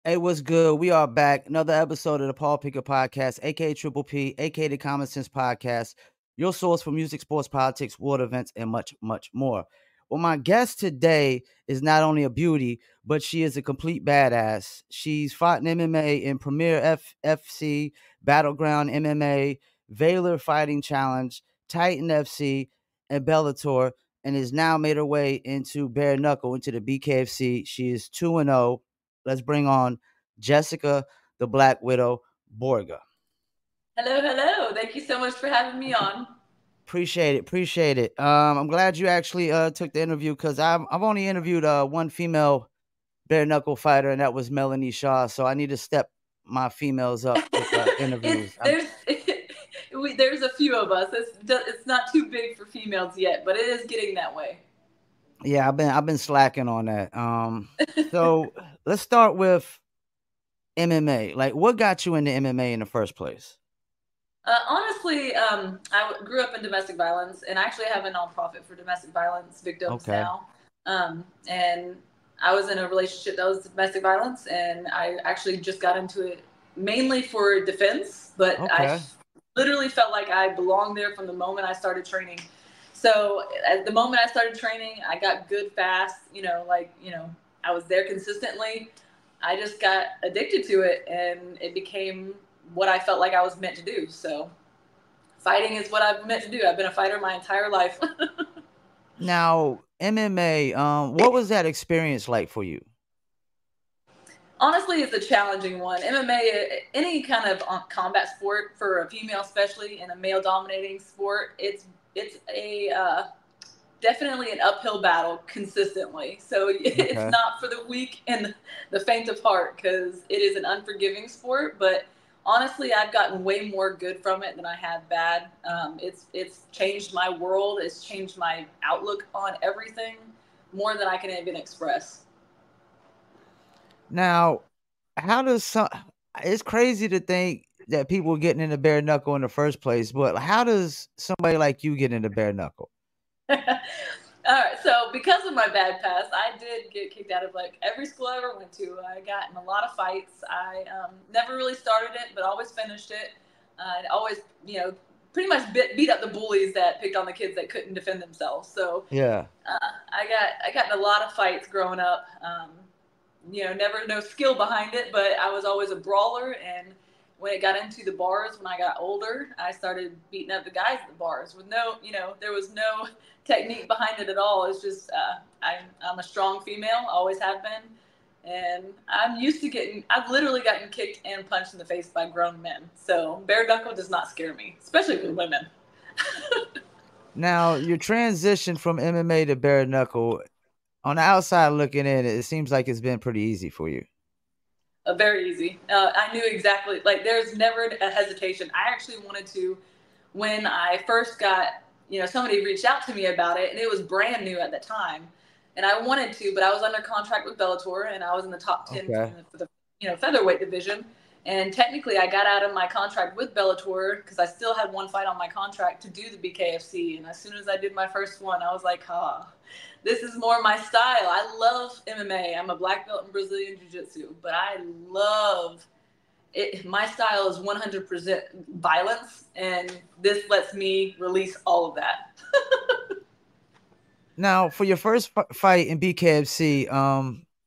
Hey, what's good? We are back. Another episode of the Paul Picker Podcast, aka Triple P, aka the Common Sense Podcast, your source for music, sports, politics, world events, and much, much more. Well, my guest today is not only a beauty, but she is a complete badass. She's fought in MMA in Premier FC, Battleground MMA, Valor Fighting Challenge, Titan FC, and Bellator, and has now made her way into bare knuckle into the BKFC. She is 2-0. Let's bring on Jessica, the Black Widow, Borga. Hello, hello. Thank you so much for having me on. Appreciate it. I'm glad you actually took the interview because I've only interviewed one female bare knuckle fighter, and that was Melanie Shaw. So I need to step my females up with interviews. There's a few of us. It's not too big for females yet, but it is getting that way. Yeah, I've been slacking on that. So let's start with MMA. Like, what got you into MMA in the first place? Honestly, I grew up in domestic violence, and I actually have a nonprofit for domestic violence victims Okay. now. And I was in a relationship that was domestic violence, and I actually just got into it mainly for defense, but Okay. literally felt like I belonged there from the moment I started training. So at the moment I started training, I got good fast, I was there consistently. I just got addicted to it, and it became what I felt like I was meant to do. So fighting is what I've meant to do. I've been a fighter my entire life. Now, MMA, what was that experience like for you? Honestly, it's a challenging one. MMA, any kind of combat sport for a female, especially in a male-dominating sport, it's a definitely an uphill battle consistently. So it's Okay. not for the weak and the faint of heart, because it is an unforgiving sport. But honestly, I've gotten way more good from it than I have bad. It's changed my world. It's changed my outlook on everything more than I can even express. Now, how does some? It's crazy to think that people are getting into bare knuckle in the first place, but how does somebody like you get into bare knuckle? All right, so because of my bad past, I did get kicked out of like every school I ever went to. I got in a lot of fights. I never really started it, but always finished it. I always, pretty much beat up the bullies that picked on the kids that couldn't defend themselves. So Yeah. I got in a lot of fights growing up. Never no skill behind it, but I was always a brawler. And when it got into the bars, when I got older, I started beating up the guys at the bars with there was no technique behind it at all. It's just I'm a strong female, always have been, and I'm used to I've literally gotten kicked and punched in the face by grown men. So bare knuckle does not scare me, especially with women. Now, your transition from MMA to bare knuckle, on the outside looking in, it seems like it's been pretty easy for you. Very easy. I knew exactly. Like, there's never a hesitation. I actually wanted to, when I first got, somebody reached out to me about it, and it was brand new at the time, and I wanted to, but I was under contract with Bellator, and I was in the top 10 Okay. for the featherweight division. And technically, I got out of my contract with Bellator because I still had one fight on my contract to do the BKFC. And as soon as I did my first one, I was like, this is more my style. I love MMA. I'm a black belt in Brazilian Jiu-Jitsu, but I love it. My style is 100% violence, and this lets me release all of that. Now, for your first fight in BKFC,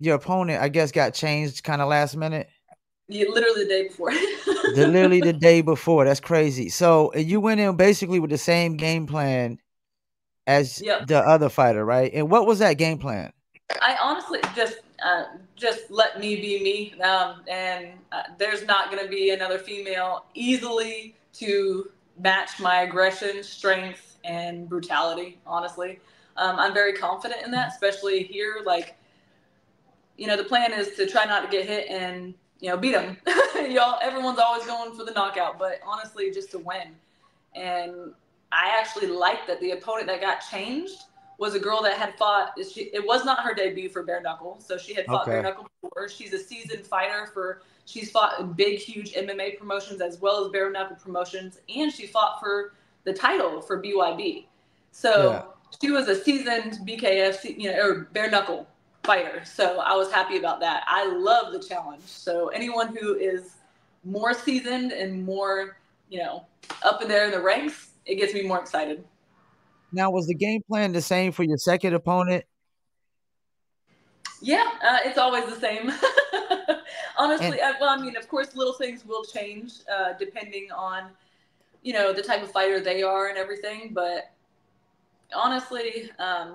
your opponent, I guess, got changed kind of last minute. Yeah, literally the day before. Literally the day before. That's crazy. So you went in basically with the same game plan as Yep. the other fighter, right? And what was that game plan? I honestly just let me be me, and there's not going to be another female easily to match my aggression, strength, and brutality. Honestly, I'm very confident in that, especially here. Like, the plan is to try not to get hit and beat them. Everyone's always going for the knockout, but honestly, just to win. And I actually liked that the opponent that got changed was a girl that had fought. It was not her debut for bare knuckle, so she had fought bare Okay. knuckle before. She's a seasoned fighter she's fought in big, huge MMA promotions as well as bare knuckle promotions, and she fought for the title for BYB. Yeah. So she was a seasoned BKFC, or bare knuckle fighter. So I was happy about that. I love the challenge. So anyone who is more seasoned and more, up in there in the ranks, it gets me more excited. Now, was the game plan the same for your second opponent? Yeah, it's always the same. And Honestly, well, I mean, of course, little things will change depending on the type of fighter they are and everything. But honestly, I'm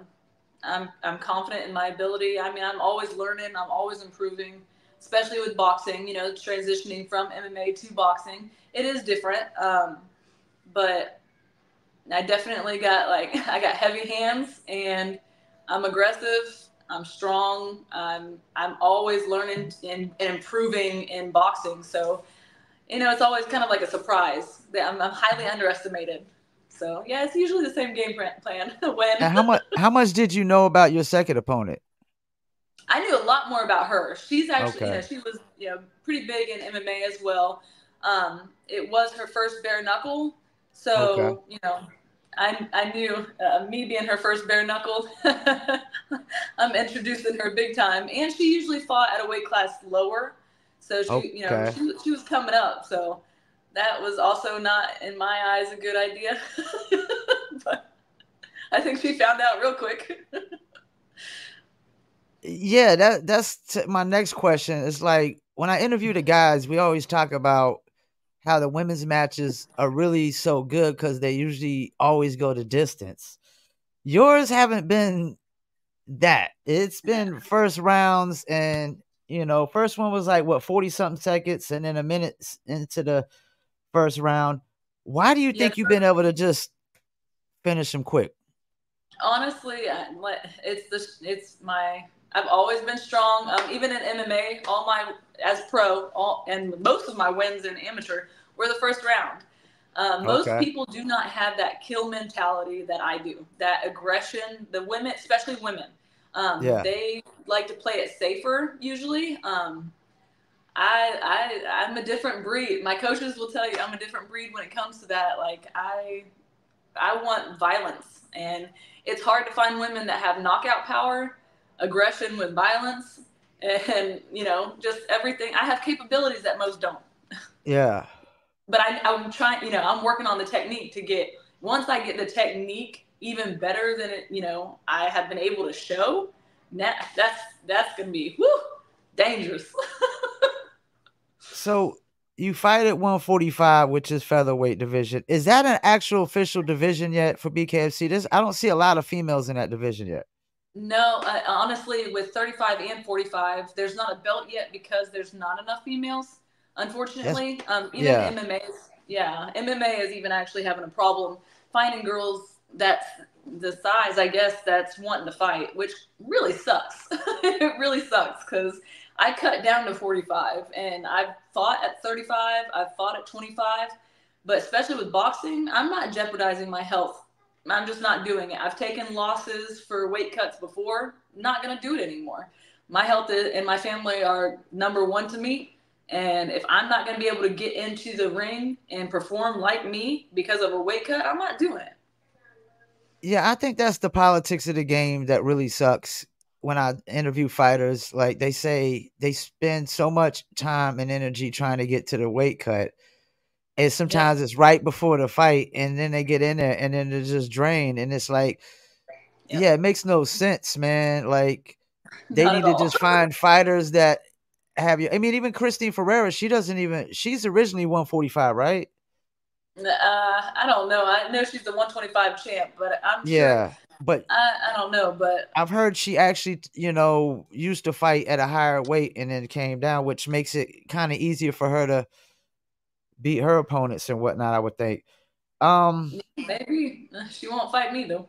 confident in my ability. I mean, I'm always learning. I'm always improving, especially with boxing. Transitioning from MMA to boxing, it is different. But I definitely got I got heavy hands, and I'm aggressive. I'm strong. I'm always learning and improving in boxing. So it's always kind of like a surprise that I'm highly underestimated. So yeah, it's usually the same game plan. When and how much did you know about your second opponent? I knew a lot more about her. She's actually, Okay. she was, pretty big in MMA as well. It was her first bare knuckle, Okay. so I knew me being her first bare knuckle, I'm introducing her big time, and she usually fought at a weight class lower, so Okay. she was coming up, so that was also not in my eyes a good idea, but I think she found out real quick. Yeah, that's my next question. It's like when I interview the guys, we always talk about how the women's matches are really so good because they usually always go the distance. Yours haven't been that. It's been first rounds, and first one was like what 40 something seconds, and then a minute into the first round. Why do you Yeah, think you've been able to just finish them quick? honestly, it's my I've always been strong. Even in MMA, all my as pro, and most of my wins in amateur were the first round. Most Okay. people do not have that kill mentality that I do. That aggression. The women, especially women, Yeah. they like to play it safer usually. I'm a different breed. My coaches will tell you I'm a different breed when it comes to that. Like I want violence, and it's hard to find women that have knockout power, aggression with violence, and just everything. I have capabilities that most don't, Yeah. but I'm trying. I'm working on the technique to get. Once I get the technique even better than it, I have been able to show. That's gonna be dangerous. So you fight at 145, which is featherweight division. Is that an actual official division yet for BKFC? I don't see a lot of females in that division yet. No, honestly, with 35 and 45, there's not a belt yet because there's not enough females, That's unfortunately. Even yeah. MMA yeah, MMA is even actually having a problem finding girls that's the size, I guess, that's wanting to fight, which really sucks. It really sucks because I cut down to 45 and I've fought at 35, I've fought at 25, but especially with boxing, I'm not jeopardizing my health. I'm just not doing it. I've taken losses for weight cuts before. Not going to do it anymore. My health and my family are number one to me. And if I'm not going to be able to get into the ring and perform like me because of a weight cut, I'm not doing it. Yeah, I think that's the politics of the game that really sucks. When I interview fighters, like they say they spend so much time and energy trying to get to the weight cut. And Yep. sometimes it's right before the fight, and then they get in there and then they're just drained. And it's like, Yep. yeah, it makes no sense, man. Like they Not at need to all. just find fighters that have you. I mean, even Christine Ferreira, she's originally 145, right? I don't know. I know she's the 125 champ, but I'm sure. Yeah. But I don't know, but I've heard she actually, used to fight at a higher weight and then came down, which makes it kind of easier for her to beat her opponents and whatnot, I would think. Um, maybe she won't fight me though.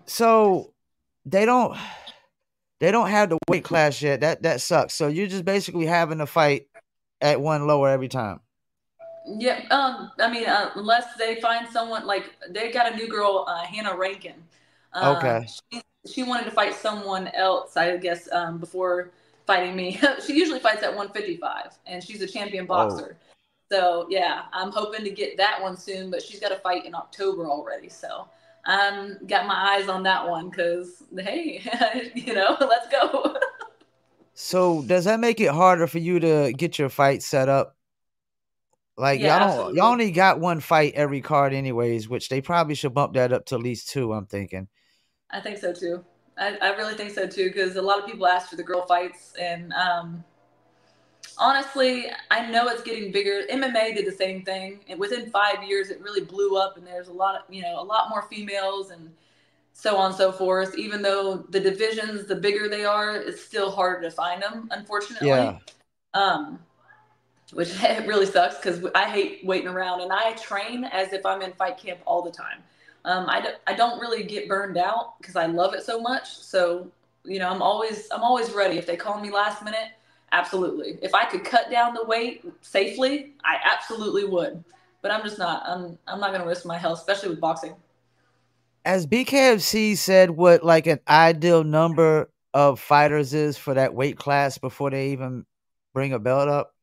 so they don't they don't have the weight class yet. That sucks. So you're just basically having to fight at one lower every time. Yeah, I mean, unless they find someone like they got a new girl, Hannah Rankin. Uh, Okay. she she wanted to fight someone else, I guess, before fighting me. She usually fights at 155, and she's a champion Oh. boxer. So yeah, I'm hoping to get that one soon, but she's got to fight in October already. So got my eyes on that one because, hey, let's go. So does that make it harder for you to get your fight set up? Like Yeah, y'all absolutely. only got one fight every card anyways, which they probably should bump that up to at least two, I'm thinking. I think so too. I really think so too because a lot of people ask for the girl fights, and honestly, I know it's getting bigger. MMA did the same thing, and within 5 years, it really blew up, and there's a lot more females and so on and so forth. Even though the divisions, the bigger they are, it's still harder to find them, unfortunately. Yeah. Um, which really sucks because I hate waiting around, and I train as if I'm in fight camp all the time. I don't really get burned out because I love it so much. So I'm always ready. If they call me last minute, absolutely. If I could cut down the weight safely, I absolutely would. But I'm just not. I'm not going to risk my health, especially with boxing. As BKFC said what like an ideal number of fighters is for that weight class before they even bring a belt up?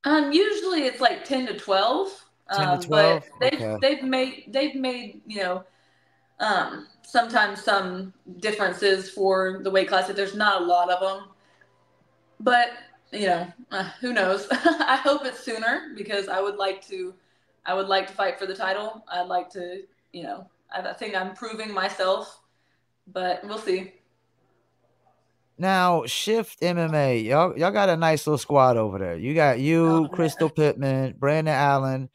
Usually it's like 10 to 12, 10 to but 12? they've Okay. they've made they've made sometimes some differences for the weight class if there's not a lot of them. But who knows? I hope it's sooner because I would like to fight for the title. I'd like to, I think I'm proving myself, but we'll see. Now, Shift MMA, y'all got a nice little squad over there. You got Oh you, man, Crystal Pittman, Brandon Allen,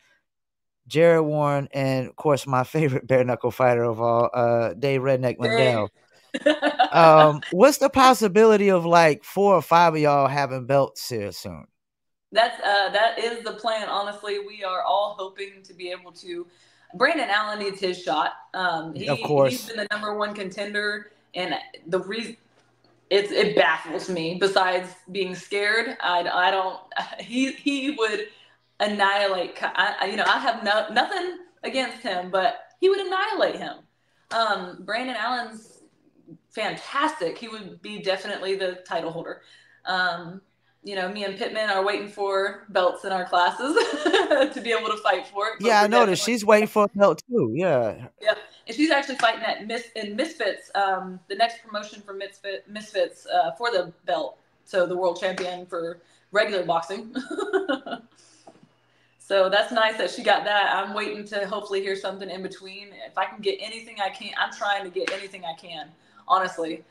Jared Warren, and of course my favorite bare knuckle fighter of all, Dave Redneck dang. Lindell. What's the possibility of like 4 or 5 of y'all having belts here soon? That is the plan. Honestly, we are all hoping to be able to. Brandon Allen needs his shot. Of He's course. been the number one contender, and the reason it baffles me. Besides being scared, I don't. He would annihilate. I have nothing against him, but he would annihilate him. Brandon Allen's fantastic. He would be definitely the title holder. Um, me and Pittman are waiting for belts in our classes to be able to fight for it, but Yeah, I we're noticed definitely she's waiting for a belt too. Yeah. yeah. And she's actually fighting at Misfits, the next promotion for Misfits for the belt, so the world champion for regular boxing. So that's nice that she got that. I'm waiting to hopefully hear something in between. If I can get anything I can, I'm trying to get anything I can, honestly.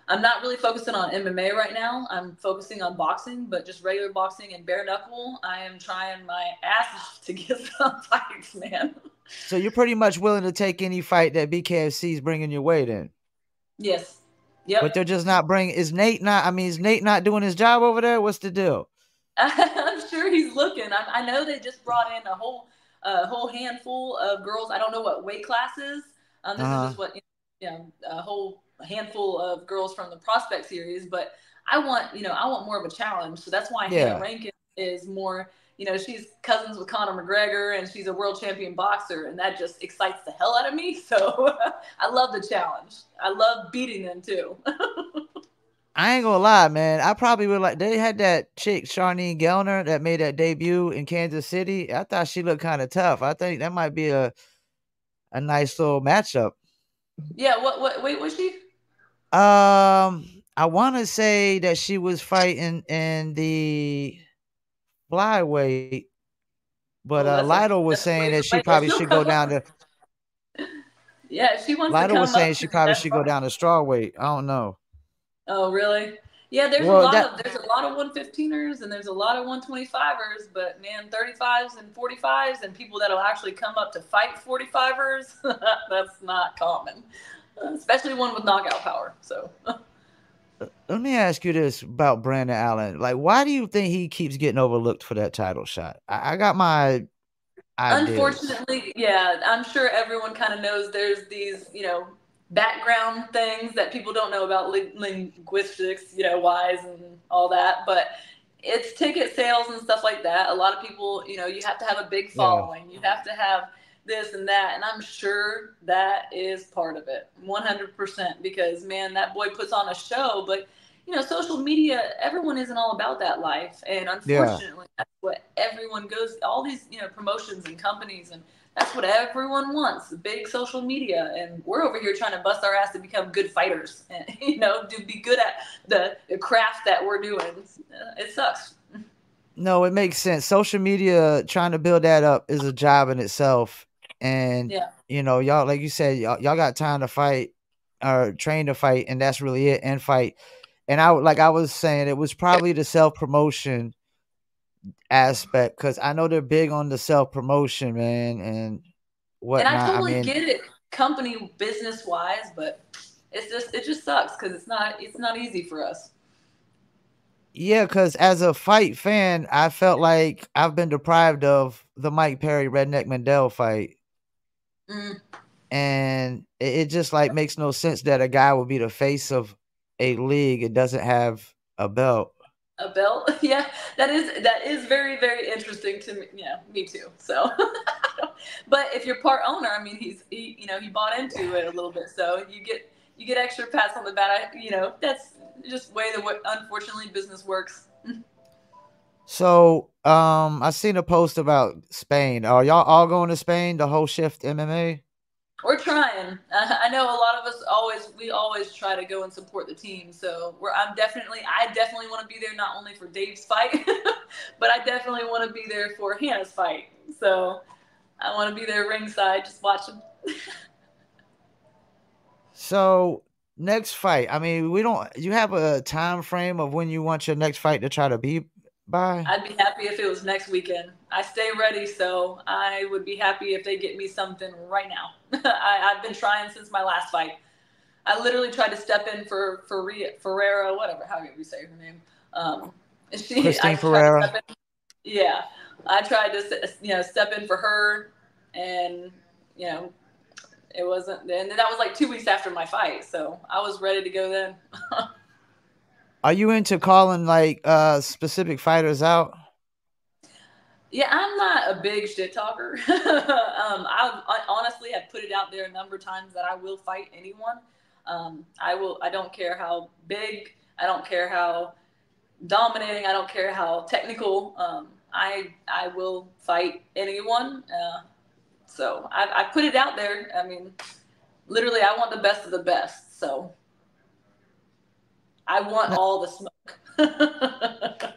I'm not really focusing on MMA right now. I'm focusing on boxing, but just regular boxing and bare knuckle. I am trying my ass off to get some fights, man. So you're pretty much willing to take any fight that BKFC is bringing your way then. Yes. But they're Yep. just not bringing. Is Nate not doing his job over there? What's the deal? I'm sure he's looking. I know they just brought in a whole handful of girls. I don't know what weight classes. This is Uh-huh. just what a whole handful of girls from the prospect series. But I want more of a challenge. So that's why Hannah Yeah. Rankin is more. She's cousins with Conor McGregor, and she's a world champion boxer, and that just excites the hell out of me. So I love the challenge. I love beating them too. I ain't gonna lie, man. I probably would like. They had that chick, Charnene Gellner, that made that debut in Kansas City. I thought she looked kind of tough. I think that might be a nice little matchup. Yeah. What weight was she? I want to say that she was fighting in the flyweight, but Oh, Lytle was that's a saying ways that she away, but probably she'll should go come down up. to. Yeah, if she wants to Lytle was come saying up she to me, probably that's should go fine. down to strawweight. I don't know. Oh, really? Yeah, there's a Well, lot that of there's a lot of 115ers and there's a lot of 125ers, but man, 35s and 45s and people that'll actually come up to fight 45ers, that's not common, especially one with knockout power. So, let me ask you this about Brandon Allen. Like, why do you think he keeps getting overlooked for that title shot? I got my ideas. unfortunately, yeah, I'm sure everyone kind of knows there's these, background things that people don't know about linguistics, wise and all that, but it's ticket sales and stuff like that. A lot of people, you have to have a big Yeah, following. You have to have this and that, and I'm sure that is part of it, 100%. Because man, that boy puts on a show, but social media, everyone isn't all about that life, and yeah, unfortunately, that's what everyone goes. All these, promotions and companies, and That's what everyone wants, big social media, and we're over here trying to bust our ass to become good fighters, and to be good at the craft that we're doing. It sucks. No, it makes sense. Social media, trying to build that up is a job in itself. And, Yeah. y'all, like you said, y'all got time to fight or train to fight, and that's really it, and fight. And like I was saying, it was probably the self promotion aspect, because I know they're big on the self promotion, man, and And I whatnot. I totally mean, get it, company business wise, but it just sucks because it's not easy for us. yeah, because as a fight fan, I felt like I've been deprived of the Mike Perry Redneck Mandel fight. Mm. And it just like makes no sense that a guy would be the face of a league and doesn't have a belt. A belt. Yeah, that is very very interesting to me. Yeah, me too. So but if you're part owner, I mean, he bought into it a little bit, so you get extra pats on the back. That's just way the unfortunately business works. So I seen a post about Spain. Are y'all all going to Spain, the whole shift MMA? We're trying. I know a lot of us we always try to go and support the team. So I definitely want to be there not only for Dave's fight, but I definitely want to be there for Hannah's fight. So I want to be there ringside, just watching. So next fight, I mean, we don't. You have a time frame of when you want your next fight to try to be by? I'd be happy if it was next weekend. I stay ready, so I would be happy if they get me something right now. I've been trying since my last fight. I literally tried to step in for Ferreira, whatever, how you say her name. I Christine tried to Ferreira. step in. Yeah, I tried to step in for her, and you know it wasn't. And that was like 2 weeks after my fight, so I was ready to go then. Are you into calling like specific fighters out? Yeah, I'm not a big shit talker. I honestly have put it out there a number of times that I will fight anyone. I will. I don't care how big. I don't care how dominating. I don't care how technical. I will fight anyone. So I put it out there. I mean, literally, I want the best of the best. So I want all the smoke.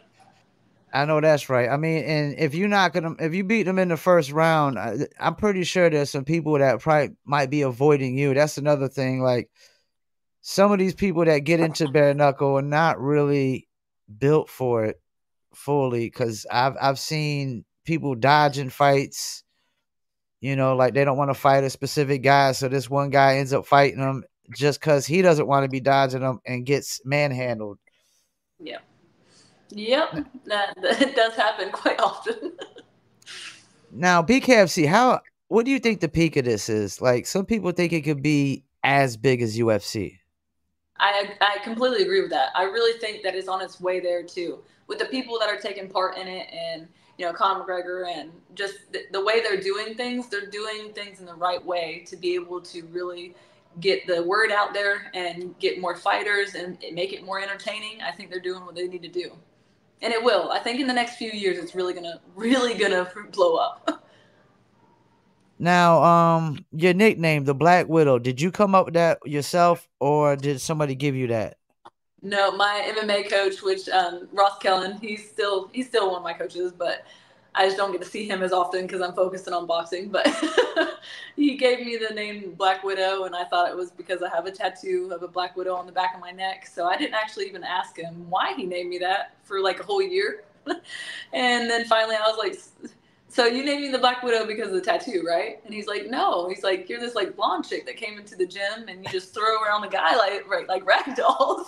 I know that's right. I mean, and if you beat them in the first round, I'm pretty sure there's some people that probably might be avoiding you. That's another thing. Like some of these people that get into bare knuckle are not really built for it fully. Because I've seen people dodging fights. Like they don't want to fight a specific guy, so this one guy ends up fighting them just because he doesn't want to be dodging them and gets manhandled. Yeah. Yep, that does happen quite often. Now, BKFC, what do you think the peak of this is? Like, some people think it could be as big as UFC. I completely agree with that. I really think that it's on its way there too, with the people that are taking part in it, and Conor McGregor, and just the way they're doing things. They're doing things in the right way to be able to really get the word out there and get more fighters and make it more entertaining. I think they're doing what they need to do, and it will. I think in the next few years, it's really gonna blow up. Now, your nickname, the Black Widow, did you come up with that yourself, or did somebody give you that? No, my MMA coach, which Ross Kellen, he's still one of my coaches, but I just don't get to see him as often because I'm focusing on boxing. But he gave me the name Black Widow, and I thought it was because I have a tattoo of a Black Widow on the back of my neck. So I didn't actually even ask him why he named me that for like a whole year. And then finally, I was like, "So you named me the Black Widow because of the tattoo, right?" And he's like, "No." He's like, "You're this like blonde chick that came into the gym and you just throw around the guy like rag dolls."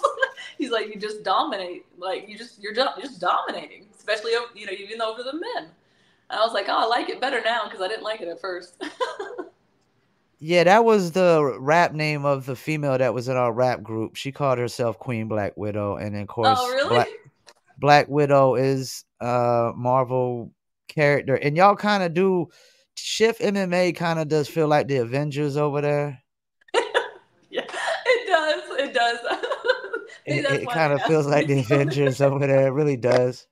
He's like, "You just dominate, like you're just dominating, especially even over the men." And I was like, "Oh, I like it better now because I didn't like it at first." Yeah, that was the rap name of the female that was in our rap group. She called herself Queen Black Widow, and then, of Oh, course, really? Black Widow is a Marvel character, and y'all kind of do. Shift MMA kind of does feel like the Avengers over there. Yeah, it does. It does. Maybe It, that's it why kind they of feels asked like me. the Avengers over there. It really does.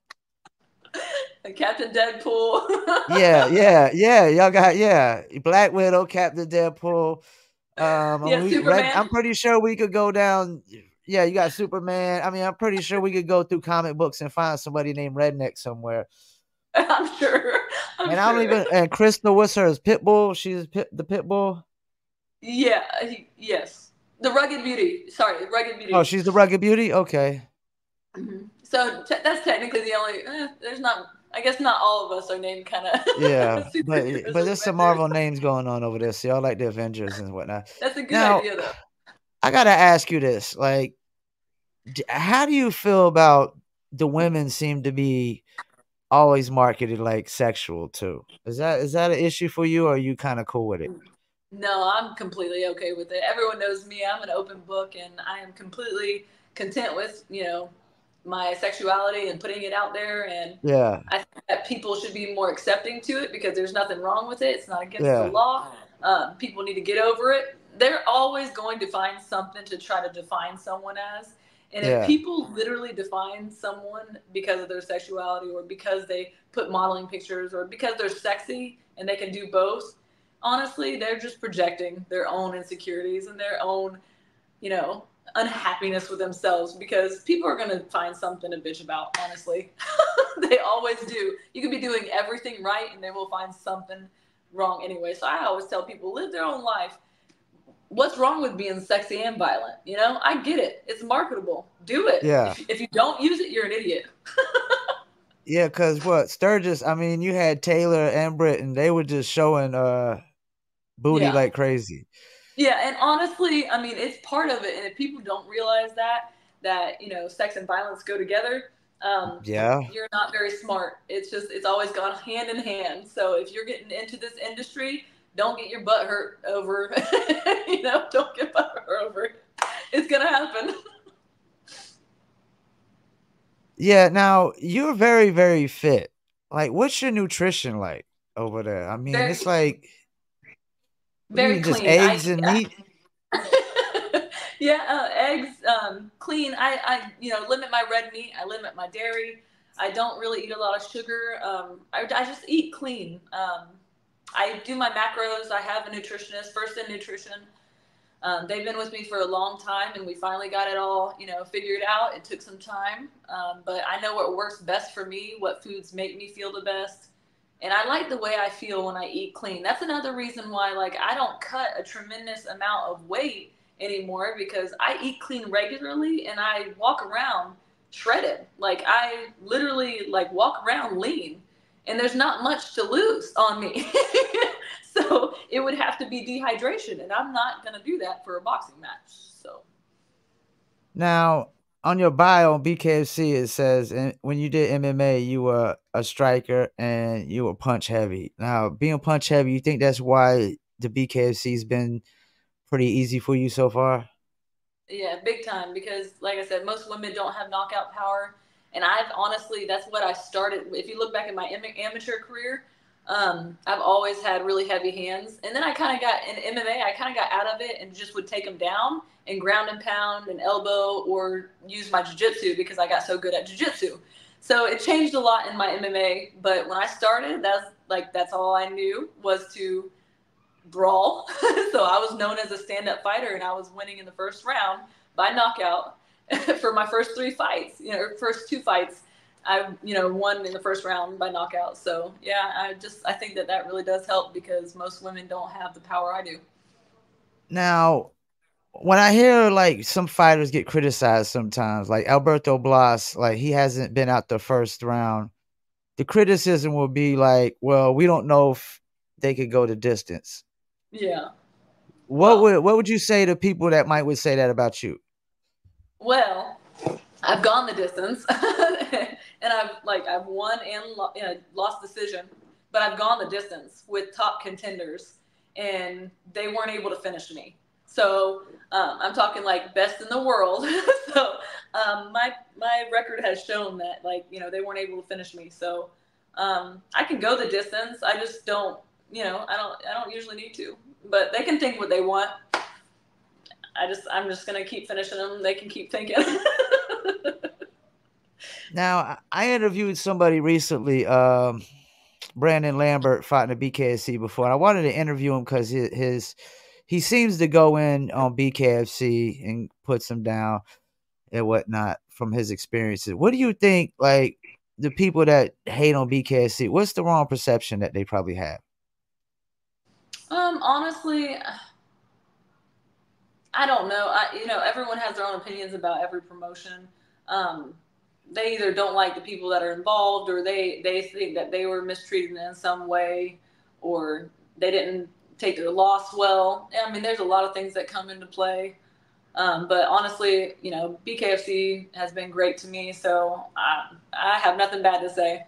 Captain Deadpool. Yeah. Y'all got Black Widow, Captain Deadpool. Yeah, Superman. I'm pretty sure we could go down. Yeah, you got Superman. I mean, I'm pretty sure we could go through comic books and find somebody named Redneck somewhere. I'm sure. And I don't even. And Crystal, what's hers? Pitbull. She's the Pitbull. Yeah. Yes. The Rugged Beauty. Sorry, Rugged Oh, Beauty. she's the Rugged Beauty. Okay. So that's technically the only. There's not. I guess not all of us are named kind of Yeah, superheroes but or there's some Avengers. Marvel names going on over there. So y'all like the Avengers and whatnot. That's a good Now, idea, though. I gotta ask you this: like, how do you feel about the women seem to be always marketed like sexual too? Is that an issue for you, or are you kind of cool with it? No, I'm completely okay with it. Everyone knows me. I'm an open book, and I am completely content with my sexuality and putting it out there. And Yeah, I think that people should be more accepting to it because there's nothing wrong with it. It's not against the yeah, law. People need to get over it. They're always going to find something to try to define someone as. And if yeah, people literally define someone because of their sexuality or because they put modeling pictures or because they're sexy and they can do both, honestly, they're just projecting their own insecurities and their own, you know, unhappiness with themselves because people are going to find something to bitch about, honestly. They always do. You could be doing everything right and they will find something wrong anyway. So I always tell people, live their own life. What's wrong with being sexy and violent? I get it. It's marketable. Do it. yeah, If you don't use it, you're an idiot. yeah. Because what Sturgis? I mean, you had Taylor and Britton. They were just showing booty Yeah. like crazy. Yeah, and honestly, I mean, it's part of it. And if people don't realize that sex and violence go together, Yeah, you're not very smart. It's always gone hand in hand. So if you're getting into this industry, don't get your butt hurt over, don't get butt hurt over it. It's gonna happen. yeah. Now you're very, very fit. Like, what's your nutrition like over there? I mean, Very, it's like, what do you very eat? Just clean. eggs and meat? Yeah, eggs, clean. I limit my red meat. I limit my dairy. I don't really eat a lot of sugar. I just eat clean. I do my macros. I have a nutritionist, First in Nutrition. They've been with me for a long time, and we finally got it all, figured out. It took some time, but I know what works best for me, what foods make me feel the best, and I like the way I feel when I eat clean. That's another reason why, like, I don't cut a tremendous amount of weight anymore because I eat clean regularly and I walk around shredded. Like, I literally like walk around lean, and there's not much to lose on me. So it would have to be dehydration, and I'm not going to do that for a boxing match. So Now, on your bio on BKFC, it says when you did MMA, you were a striker and you were punch heavy. Now, being punch heavy, you think that's why the BKFC's been pretty easy for you so far? yeah, big time because, like I said, most women don't have knockout power, and I've honestly that's what I started. If you look back at my amateur career, I've always had really heavy hands, and then I kind of got in MMA. I kind of got out of it and just would take them down and ground and pound and elbow or use my jiu-jitsu because I got so good at jiu-jitsu. So it changed a lot in my MMA. But when I started, that's all I knew was to brawl. So I was known as a stand-up fighter, and I was winning in the first round by knockout for my first three fights. First two fights. I won in the first round by knockout. So yeah, I think that really does help because most women don't have the power I do. Now, when I hear like some fighters get criticized sometimes, like Alberto Blas, like he hasn't been out the first round, the criticism will be like, well, we don't know if they could go the distance. Yeah. What Well, would you say to people that would say that about you? well, I've gone the distance, and I've won and lost decision, but I've gone the distance with top contenders, and they weren't able to finish me. So I'm talking like best in the world. So my record has shown that they weren't able to finish me. So I can go the distance. I just don't. I don't usually need to, but they can think what they want. I'm just gonna keep finishing them. They can keep thinking. Now, I interviewed somebody recently. Brandon Lambert fought in the BKFC before, and I wanted to interview him because he seems to go in on BKFC and puts him down and whatnot from his experiences. What do you think? Like the people that hate on BKFC, what's the wrong perception that they probably have? Honestly, I don't know. Everyone has their own opinions about every promotion. Um, they either don't like the people that are involved, or they think that they were mistreated in some way, or they didn't take their loss well. I mean, there's a lot of things that come into play. But honestly, BKFC has been great to me, so I have nothing bad to say.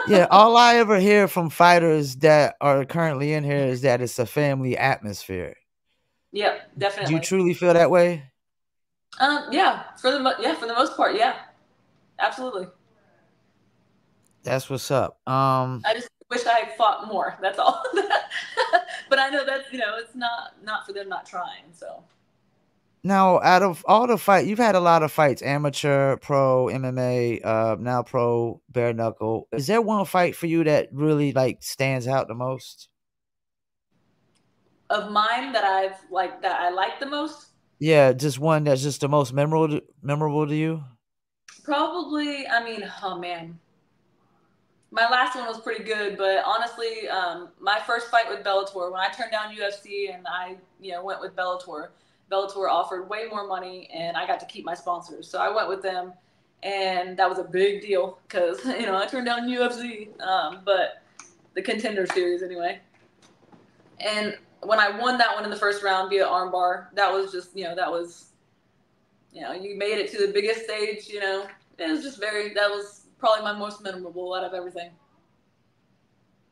Yeah, all I ever hear from fighters that are currently in here is that it's a family atmosphere. Yep, Do you definitely. truly feel that way? Yeah, for the most part, yeah, absolutely. That's what's up. I just wish I had fought more. That's all. But I know that's it's not for them not trying. So Now, out of all the fight, you've had a lot of fights: amateur, pro, MMA, now pro, bare knuckle. Is there one fight for you that really like stands out the most? of mine that I like the most, Yeah, just one that's just the most memorable to you. probably. I mean, oh man, my last one was pretty good, but honestly, my first fight with Bellator, when I turned down UFC and I went with Bellator, Bellator offered way more money and I got to keep my sponsors, so I went with them, and that was a big deal because I turned down UFC, but the Contender Series anyway. And when I won that one in the first round via armbar, that was just that was you made it to the biggest stage. It was just that was probably my most memorable out of everything.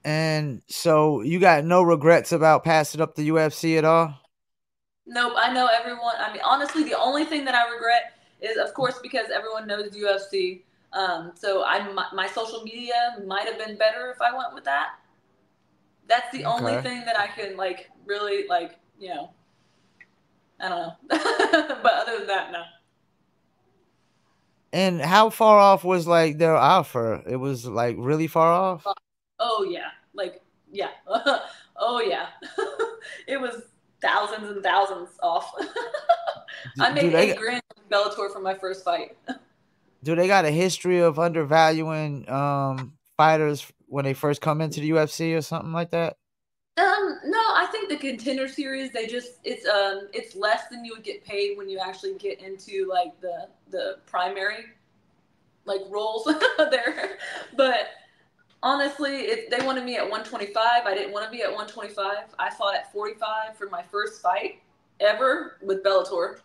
And so you got no regrets about passing up the UFC at all? Nope, I know everyone. I mean, honestly, the only thing that I regret is, of course, because everyone knows UFC. So my social media might have been better if I went with that. That's the only Okay. thing that I can really I don't know. But other than that, no. And how far off was like their offer? It was like really far off. Oh yeah, yeah. Oh yeah. It was thousands and thousands off. I Do made they 8 grand with Bellator for my first fight. do they got a history of undervaluing fighters when they first come into the UFC or something like that? No, I think the Contender Series, it's less than you would get paid when you actually get into like the primary roles there. But honestly, if they wanted me at 125, I didn't want to be at 125. I fought at 45 for my first fight ever with Bellator.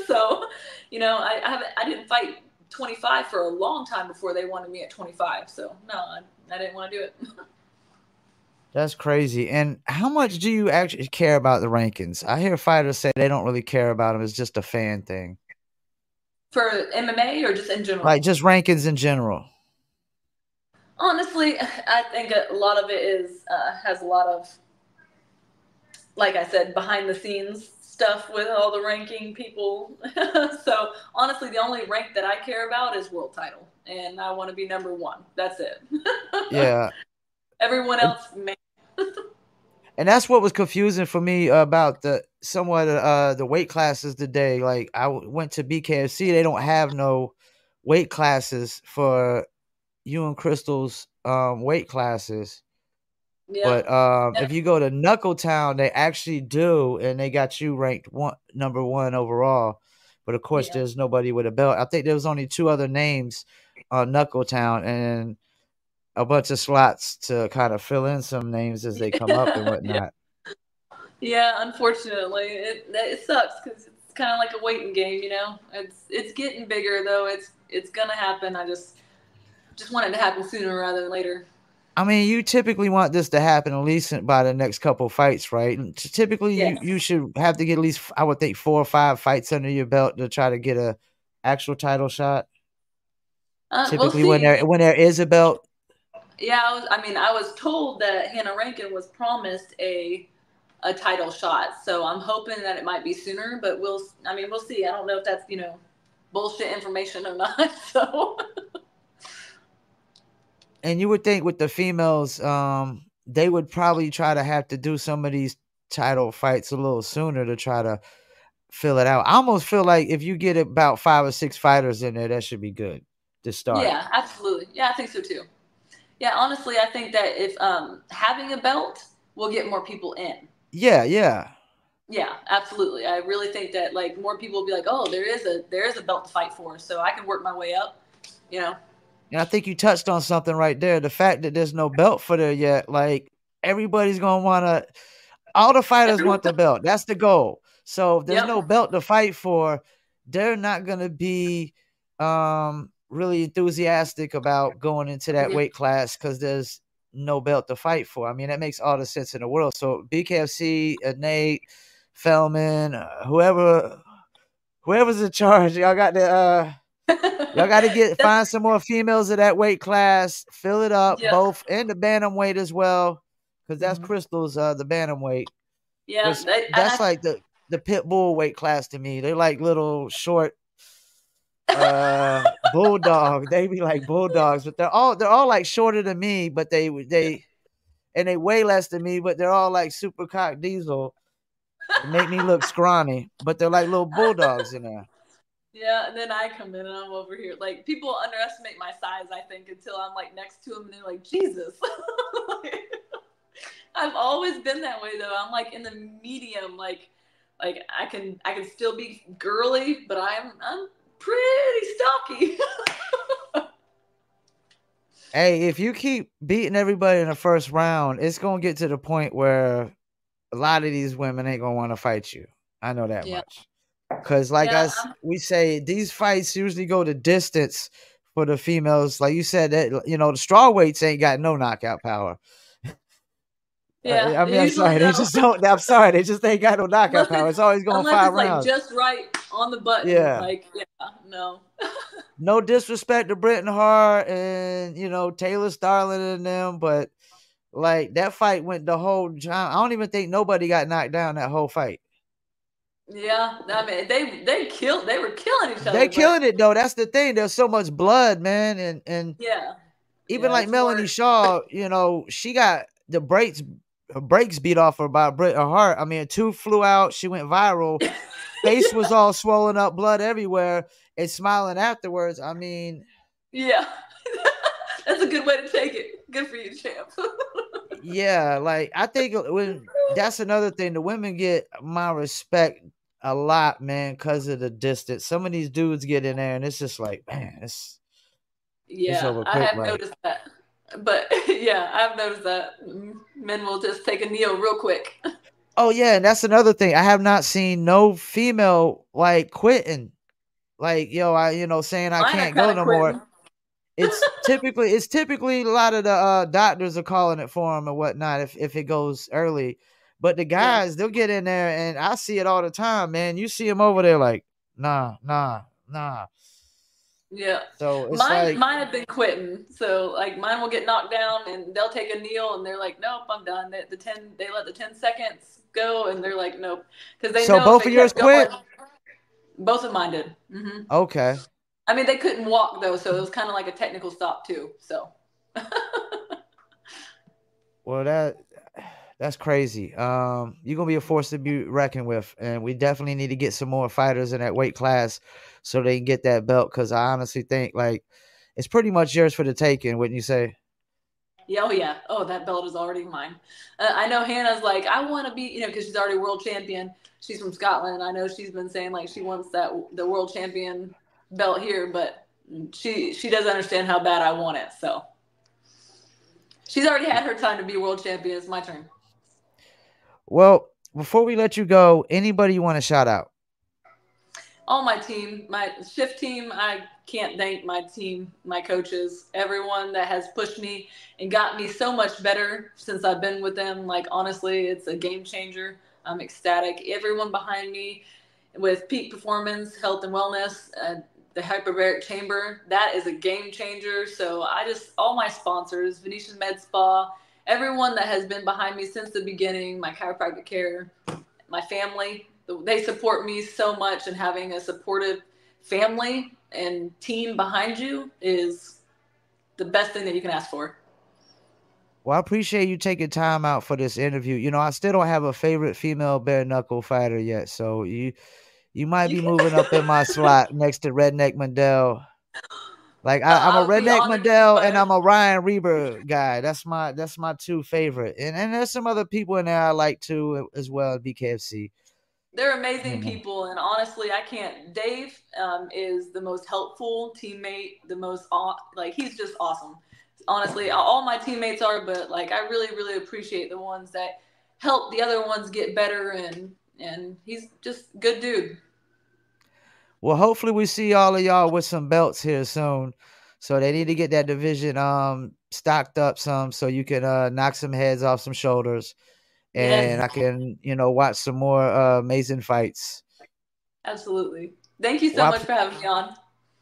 So, I didn't fight 25 for a long time before they wanted me at 25. So no, I didn't want to do it. That's crazy. And how much do you actually care about the rankings? I hear fighters say they don't really care about them. It's just a fan thing. For MMA or just in Like general? just rankings in general. Honestly, I think a lot of it is has a lot of, like I said, behind the scenes stuff with all the ranking people. So honestly, the only rank that I care about is world title, and I want to be number one. That's it. Yeah. Everyone And else, man. that's what was confusing for me about the weight classes today. Like went to BKFC, they don't have no weight classes for you and Crystal's weight classes. Yep. But if you go to Knuckle Town, they actually do, and they got you ranked number one overall. But of course, Yeah. there's nobody with a belt. I think there was only two other names on Knuckle Town, and a bunch of slots to kind of fill in some names as they come up and Yeah. whatnot. Yeah. Unfortunately, it sucks because it's kind of like a waiting game. It's getting bigger though. It's gonna happen. I just want it to happen sooner rather than later. I mean, you typically want this to happen at least by the next couple fights, right? And typically, Yes. you should have to get at least, I would think, 4 or 5 fights under your belt to try to get a actual title shot. We'll Typically, when see. there is a belt. Yeah, I was told that Hannah Rankin was promised a title shot, so I'm hoping that it might be sooner. But we'll see. I don't know if that's bullshit information or not. So And you would think with the females, they would probably try to have to do some of these title fights a little sooner to try to fill it out. I almost feel like if you get about 5 or 6 fighters in there, that should be good to start. Yeah, absolutely. Yeah, I think so too. Yeah, honestly, I think that if having a belt will get more people in. Yeah, yeah. Yeah, absolutely. I really think that like more people will be like, oh, there is a belt to fight for, so I can work my way up. You know. And I think you touched on something right there. The fact that there's no belt for there yet, like everybody's gonna want to. All the fighters Everyone. want the belt. That's the goal. So if there's Yep. no belt to fight for, they're not gonna be really enthusiastic about going into that Yeah. weight class because there's no belt to fight for. I mean, that makes all the sense in the world. So BKFC, Nate, Feldman, whoever's in charge, y'all got to find some more females of that weight class, fill it up, Yeah. both and the bantamweight as well, because that's Mhm. Crystal's the bantamweight, Yeah. which And that's like the pit bull weight class to me. They're like little short bulldog. They be like bulldogs, but they're all like shorter than me, but they and they weigh less than me, but they're all like super cock diesel. It make me look scrawny, but they're like little bulldogs in there. yeah, and then I come in and I'm over here. Like people underestimate my size, I think, until I'm like next to them and they're like, Jesus. I've always been that way though. I'm like in the medium, like I can still be girly, but I'm pretty stocky. Hey, if you keep beating everybody in the first round, it's gonna get to the point where a lot of these women ain't gonna want to fight you. I know that Yeah. much. Cause like Yeah. we say, these fights usually go the distance for the females. Like you said, that the straw weights ain't got no knockout power. Yeah. I mean, I'm Usually sorry, they no. just don't. I'm sorry, they just ain't got no knockout power. It's always going Unless five it's like rounds. just right on the button. Yeah. Like, yeah, no. No disrespect to Britton Hart and Taylor Starling and them, but like that fight went the whole time. I don't even think nobody got knocked down that whole fight. Yeah, I mean they were killing each They other, but killing it though. That's the thing. There's so much blood, man, and yeah, even yeah, like it's Melanie more. Shaw, she got the brakes beat off her by Britton Hart. I mean, a tooth flew out. She went viral. Face was all swollen up, blood everywhere, and smiling afterwards. I mean, Yeah, that's a good way to take it. Good for you, champ. yeah, like I think when that's another thing, the women get my respect a lot, man, because of the distance. Some of these dudes get in there, and it's just like, man, it's Yeah, over I quick. have Like, noticed that. But yeah, I've noticed that men will just take a kneel real quick. oh yeah, and that's another thing. I have not seen no female like quitting, like saying I Mine are can't kind go of no more. quitting. It's typically a lot of the doctors are calling it for them and whatnot if it goes early, but the Yeah, guys they'll get in there and I see it all the time, man. You see them over there like nah, nah, nah. yeah. So it's Mine like mine have been quitting. So like mine will get knocked down and they'll take a kneel and they're like, nope, I'm done. They let the 10 seconds go and they're like, nope, because they so know if both it of yours kept going, quit. both of mine did. Okay, I mean, they couldn't walk though, so it was kind of like a technical stop too. So well that's crazy. You're gonna be a force to be reckoned with, and we definitely need to get some more fighters in that weight class so they can get that belt. Because I honestly think like it's pretty much yours for the taking, wouldn't you say? yeah, oh yeah, oh that belt is already mine. I know Hannah's like, I want to be, because she's already world champion. She's from Scotland. I know she's been saying like she wants the world champion belt here, but she doesn't understand how bad I want it. So she's already had her time to be world champion. It's my turn. Well, before we let you go, anybody you want to shout out? All my team, my shift team, I can't thank my team, my coaches, everyone that has pushed me and got me so much better since I've been with them. Like, honestly, it's a game changer. I'm ecstatic. Everyone behind me with peak performance, health and wellness, the hyperbaric chamber, that is a game changer. So all my sponsors, Venetian Med Spa, everyone that has been behind me since the beginning, my chiropractic care, my family, they support me so much, and having a supportive family and team behind you is the best thing that you can ask for. Well, I appreciate you taking time out for this interview. You know, I still don't have a favorite female bare knuckle fighter yet, so you might be moving up in my slot next to Redneck Mandel. Like I'm I a would be Redneck honored to see Mandel and fighters. I'm a Ryan Reber guy. That's my two favorite. And there's some other people in there I like too as well at BKFC. They're amazing Yeah. people, and honestly, I can't. Dave is the most helpful teammate, the most like he's just awesome. Honestly, all my teammates are, but like I really, really appreciate the ones that help the other ones get better, and he's just good dude. Well, hopefully we see all of y'all with some belts here soon. So they need to get that division stocked up some so you can knock some heads off some shoulders and Yes, I can, watch some more amazing fights. absolutely. Thank you so Well, much for having me on.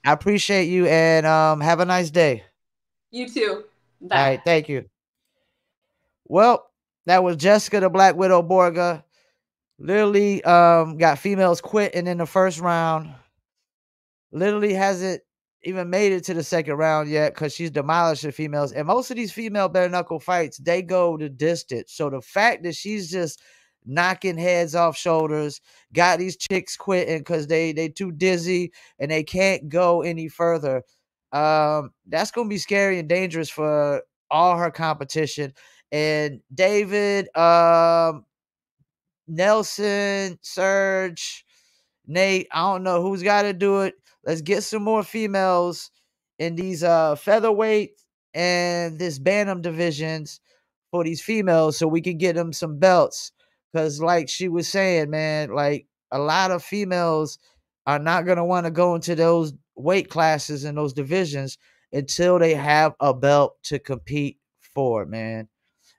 I appreciate you and have a nice day. You too. All Bye. right, thank you. Well, that was Jessica the Black Widow Borga. Literally got females quitting in the first round. Literally hasn't even made it to the second round yet because she's demolished the females. And most of these female bare knuckle fights, they go the distance. So the fact that she's just knocking heads off shoulders, got these chicks quitting because they too dizzy and they can't go any further. That's gonna be scary and dangerous for all her competition. And David, Nelson, Serge, Nate, I don't know who's got to do it. Let's get some more females in these featherweight and this bantam divisions for these females so we can get them some belts. Because like she was saying, man, like a lot of females are not going to want to go into those weight classes and those divisions until they have a belt to compete for, man,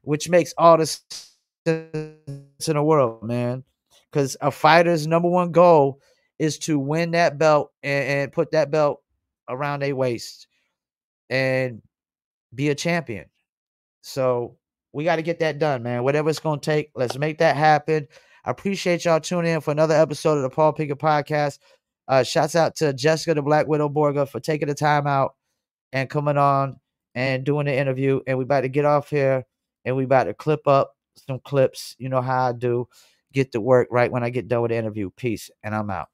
which makes all the sense in the world, man. Because a fighter's number one goal is to win that belt and put that belt around their waist and be a champion. So we got to get that done, man. Whatever it's going to take, let's make that happen. I appreciate y'all tuning in for another episode of the Paul Pickett Podcast. Shouts out to Jessica the Black Widow Borga for taking the time out and coming on and doing the interview. And we about to get off here and we about to clip up some clips. You know how I do. Get to work right when I get done with the interview. Peace. And I'm out.